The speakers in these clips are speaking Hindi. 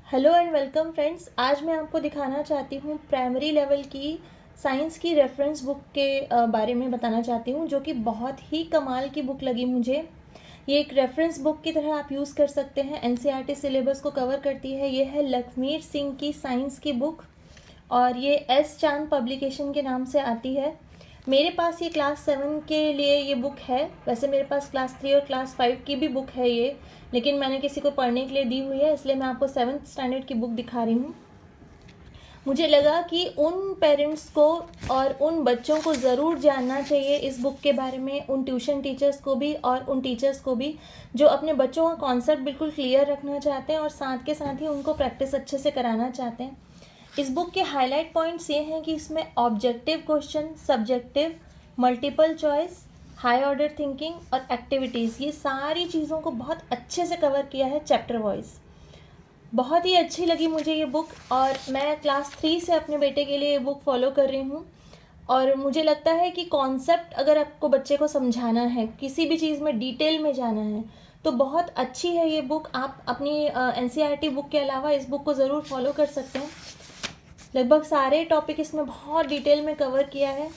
Hello and welcome friends. आज मैं आपको दिखाना चाहती हूँ प्राइमरी लेवल की साइंस की रेफरेंस बुक के बारे में बताना चाहती हूँ, जो कि बहुत ही कमाल की बुक लगी मुझे। ये एक रेफरेंस बुक की तरह आप यूज़ कर सकते हैं, एनसीईआरटी सिलेबस को कवर करती है। ये है लखमीर सिंह की साइंस की बुक और ये एस चांद पब्लिकेशन के नाम से आती है। मेरे पास ये क्लास 7 के लिए ये बुक है। वैसे मेरे पास क्लास 3 और क्लास 5 की भी बुक है ये, लेकिन मैंने किसी को पढ़ने के लिए दी हुई है, इसलिए मैं आपको 7th स्टैंडर्ड की बुक दिखा रही हूँ। मुझे लगा कि उन पेरेंट्स को और उन बच्चों को ज़रूर जानना चाहिए इस बुक के बारे में, उन ट्यूशन टीचर्स को भी और उन टीचर्स को भी जो अपने बच्चों का कॉन्सेप्ट बिल्कुल क्लियर रखना चाहते हैं और साथ के साथ ही उनको प्रैक्टिस अच्छे से कराना चाहते हैं। इस बुक के हाईलाइट पॉइंट्स ये हैं कि इसमें objective question, subjective, multiple choice, high order thinking और एक्टिविटीज़, ये सारी चीज़ों को बहुत अच्छे से कवर किया है चैप्टर वाइज। बहुत ही अच्छी लगी मुझे ये बुक और मैं क्लास 3 से अपने बेटे के लिए ये बुक फॉलो कर रही हूँ। और मुझे लगता है कि कॉन्सेप्ट अगर आपको बच्चे को समझाना है, किसी भी चीज़ में डिटेल में जाना है, तो बहुत अच्छी है ये बुक। आप अपनी एनसीईआरटी बुक के अलावा इस बुक को ज़रूर फॉलो कर सकते हैं। लगभग सारे टॉपिक इसमें बहुत डिटेल में कवर किया है।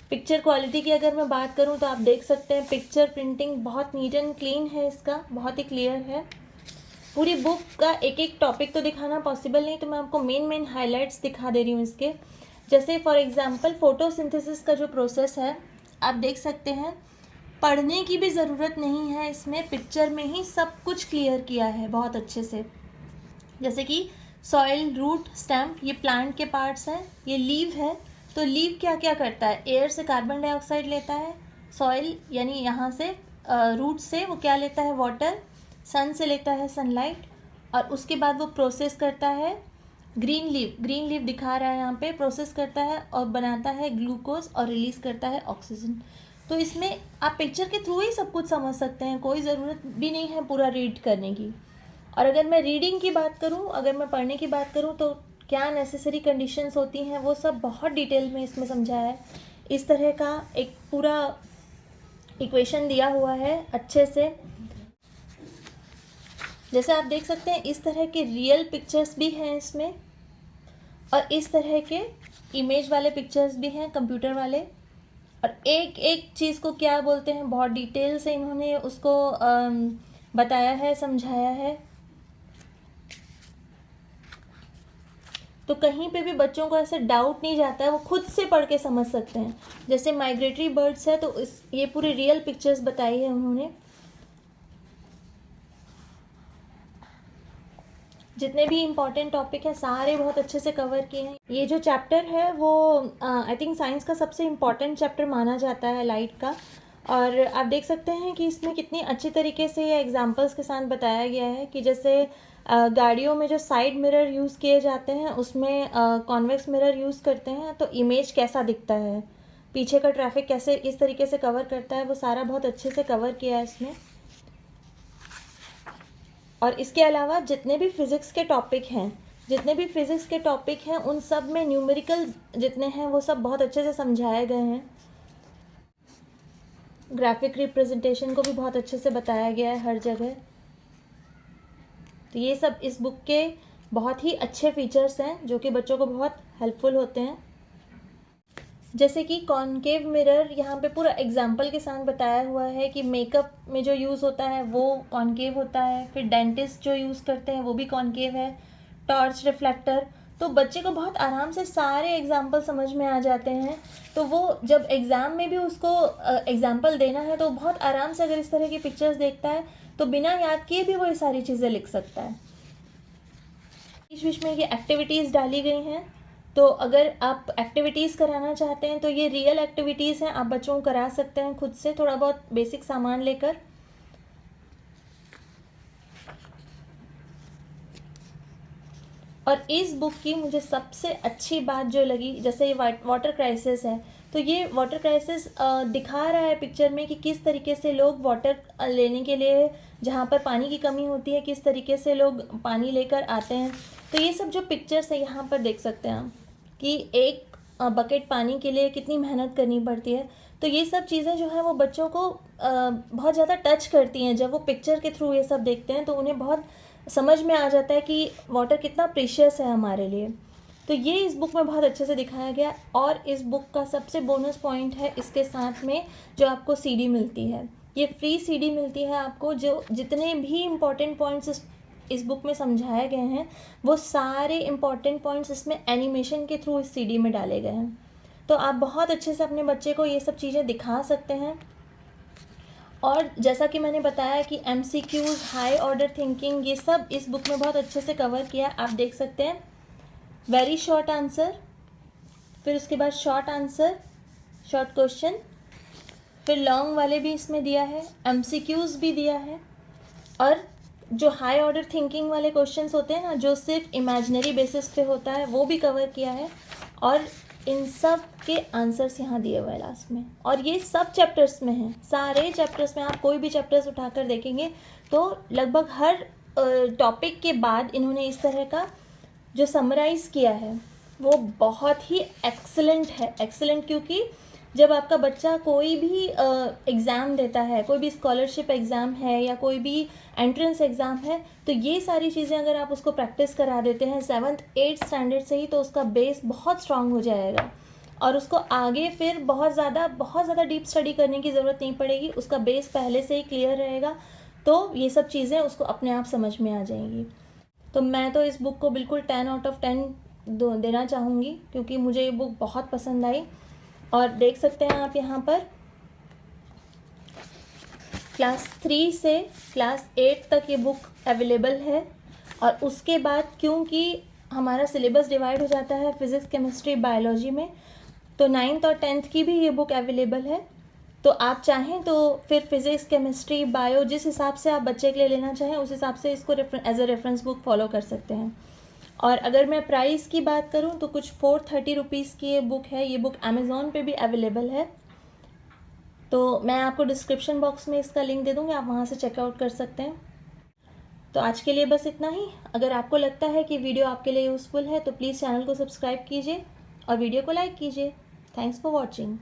पिक्चर क्वालिटी की अगर मैं बात करूं तो आप देख सकते हैं पिक्चर प्रिंटिंग बहुत नीट एंड क्लीन है, इसका बहुत ही क्लियर है। पूरी बुक का एक एक टॉपिक तो दिखाना पॉसिबल नहीं, तो मैं आपको मेन हाइलाइट्स दिखा दे रही हूँ इसके। जैसे फॉर एग्जांपल फोटोसिंथेसिस का जो प्रोसेस है, आप देख सकते हैं पढ़ने की भी ज़रूरत नहीं है, इसमें पिक्चर में ही सब कुछ क्लियर किया है बहुत अच्छे से। जैसे कि सॉइल, रूट, स्टेम, ये प्लांट के पार्ट्स हैं। ये लीव है, तो लीव क्या क्या करता है, एयर से कार्बन डाइऑक्साइड लेता है, सॉइल यानी यहाँ से रूट से वो क्या लेता है, वाटर, सन से लेता है सनलाइट, और उसके बाद वो प्रोसेस करता है ग्रीन लीव दिखा रहा है यहाँ पे, प्रोसेस करता है और बनाता है ग्लूकोज और रिलीज़ करता है ऑक्सीजन। तो इसमें आप पिक्चर के थ्रू ही सब कुछ समझ सकते हैं, कोई ज़रूरत भी नहीं है पूरा रीड करने की। और अगर मैं रीडिंग की बात करूं, अगर मैं पढ़ने की बात करूं, तो क्या नेसेसरी कंडीशंस होती हैं वो सब बहुत डिटेल में इसमें समझाया है। इस तरह का एक पूरा इक्वेशन दिया हुआ है अच्छे से। जैसे आप देख सकते हैं इस तरह के रियल पिक्चर्स भी हैं इसमें, और इस तरह के इमेज वाले पिक्चर्स भी हैं, कंप्यूटर वाले। और एक एक चीज़ को क्या बोलते हैं बहुत डिटेल से इन्होंने उसको बताया है, समझाया है। तो कहीं पे भी बच्चों को ऐसे डाउट नहीं जाता है, वो खुद से पढ़ के समझ सकते हैं। जैसे माइग्रेटरी बर्ड्स है, तो ये पूरी रियल पिक्चर्स बताई है उन्होंने। जितने भी इम्पॉर्टेंट टॉपिक हैं सारे बहुत अच्छे से कवर किए हैं। ये जो चैप्टर है वो आई थिंक साइंस का सबसे इम्पॉर्टेंट चैप्टर माना जाता है, लाइट का। और आप देख सकते हैं कि इसमें कितनी अच्छी तरीके से ये एग्जांपल्स के साथ बताया गया है कि जैसे गाड़ियों में जो साइड मिरर यूज़ किए जाते हैं उसमें कॉन्वेक्स मिरर यूज़ करते हैं, तो इमेज कैसा दिखता है, पीछे का ट्रैफिक कैसे इस तरीके से कवर करता है, वो सारा बहुत अच्छे से कवर किया है इसमें। और इसके अलावा जितने भी फिज़िक्स के टॉपिक हैं उन सब में न्यूमेरिकल जितने हैं वो सब बहुत अच्छे से समझाए गए हैं। ग्राफिक रिप्रेजेंटेशन को भी बहुत अच्छे से बताया गया है हर जगह। तो ये सब इस बुक के बहुत ही अच्छे फीचर्स हैं जो कि बच्चों को बहुत हेल्पफुल होते हैं। जैसे कि कॉनकेव मिरर यहाँ पे पूरा एग्जाम्पल के साथ बताया हुआ है कि मेकअप में जो यूज़ होता है वो कॉनकेव होता है, फिर डेंटिस्ट जो यूज़ करते हैं वो भी कॉनकेव है, टॉर्च, रिफ्लेक्टर। तो बच्चे को बहुत आराम से सारे एग्जाम्पल समझ में आ जाते हैं। तो वो जब एग्ज़ाम में भी उसको एग्जाम्पल देना है तो बहुत आराम से अगर इस तरह की पिक्चर्स देखता है तो बिना याद किए भी वो ये सारी चीज़ें लिख सकता है। बीच बीच में ये एक्टिविटीज़ डाली गई हैं, तो अगर आप एक्टिविटीज़ कराना चाहते हैं तो ये रियल एक्टिविटीज़ हैं, आप बच्चों को करा सकते हैं खुद से, थोड़ा बहुत बेसिक सामान लेकर। और इस बुक की मुझे सबसे अच्छी बात जो लगी, जैसे ये वाटर क्राइसिस है, तो ये वाटर क्राइसिस दिखा रहा है पिक्चर में कि किस तरीके से लोग वाटर लेने के लिए, जहाँ पर पानी की कमी होती है, किस तरीके से लोग पानी लेकर आते हैं। तो ये सब जो पिक्चर्स है यहाँ पर देख सकते हैं आप कि एक बकेट पानी के लिए कितनी मेहनत करनी पड़ती है। तो ये सब चीज़ें जो हैं वो बच्चों को बहुत ज़्यादा टच करती हैं। जब वो पिक्चर के थ्रू ये सब देखते हैं तो उन्हें बहुत समझ में आ जाता है कि वाटर कितना प्रीशियस है हमारे लिए। तो ये इस बुक में बहुत अच्छे से दिखाया गया। और इस बुक का सबसे बोनस पॉइंट है इसके साथ में जो आपको सीडी मिलती है, ये फ्री सीडी मिलती है आपको, जो जितने भी इम्पॉर्टेंट पॉइंट्स इस बुक में समझाए गए हैं वो सारे इम्पॉर्टेंट पॉइंट्स इसमें एनिमेशन के थ्रू इस सीडी में डाले गए हैं। तो आप बहुत अच्छे से अपने बच्चे को ये सब चीज़ें दिखा सकते हैं। और जैसा कि मैंने बताया कि MCQs, हाई ऑर्डर थिंकिंग, ये सब इस बुक में बहुत अच्छे से कवर किया है। आप देख सकते हैं वेरी शॉर्ट आंसर, फिर उसके बाद शॉर्ट आंसर, शॉर्ट क्वेश्चन, फिर लॉन्ग वाले भी इसमें दिया है, MCQs भी दिया है, और जो हाई ऑर्डर थिंकिंग वाले क्वेश्चंस होते हैं ना, जो सिर्फ इमेजिनरी बेसिस पे होता है, वो भी कवर किया है। और इन सब के आंसर्स यहाँ दिए हुए हैं लास्ट में। और ये सब चैप्टर्स में हैं, सारे चैप्टर्स में। आप कोई भी चैप्टर्स उठाकर देखेंगे तो लगभग हर टॉपिक के बाद इन्होंने इस तरह का जो समराइज़ किया है वो बहुत ही एक्सीलेंट है। एक्सीलेंट क्योंकि जब आपका बच्चा कोई भी एग्ज़ाम देता है, कोई भी स्कॉलरशिप एग्ज़ाम है या कोई भी एंट्रेंस एग्ज़ाम है, तो ये सारी चीज़ें अगर आप उसको प्रैक्टिस करा देते हैं 7th 8th स्टैंडर्ड से ही, तो उसका बेस बहुत स्ट्रांग हो जाएगा और उसको आगे फिर बहुत ज़्यादा डीप स्टडी करने की ज़रूरत नहीं पड़ेगी। उसका बेस पहले से ही क्लियर रहेगा, तो ये सब चीज़ें उसको अपने आप समझ में आ जाएंगी। तो मैं तो इस बुक को बिल्कुल 10 आउट ऑफ 10 देना चाहूँगी, क्योंकि मुझे ये बुक बहुत पसंद आई। और देख सकते हैं आप यहाँ पर क्लास 3 से क्लास 8 तक ये बुक अवेलेबल है। और उसके बाद क्योंकि हमारा सिलेबस डिवाइड हो जाता है फिज़िक्स, केमिस्ट्री, बायोलॉजी में, तो 9th और 10th की भी ये बुक अवेलेबल है। तो आप चाहें तो फिर फिज़िक्स, केमिस्ट्री, बायो, जिस हिसाब से आप बच्चे के लिए लेना चाहें उस हिसाब से इसको as a reference book follow कर सकते हैं। और अगर मैं प्राइस की बात करूं तो कुछ 430 रुपीज़ की ये बुक है। ये बुक अमेज़ॉन पे भी अवेलेबल है, तो मैं आपको डिस्क्रिप्शन बॉक्स में इसका लिंक दे दूँगी, आप वहाँ से चेकआउट कर सकते हैं। तो आज के लिए बस इतना ही। अगर आपको लगता है कि वीडियो आपके लिए यूज़फुल है तो प्लीज़ चैनल को सब्सक्राइब कीजिए और वीडियो को लाइक कीजिए। Thanks for watching.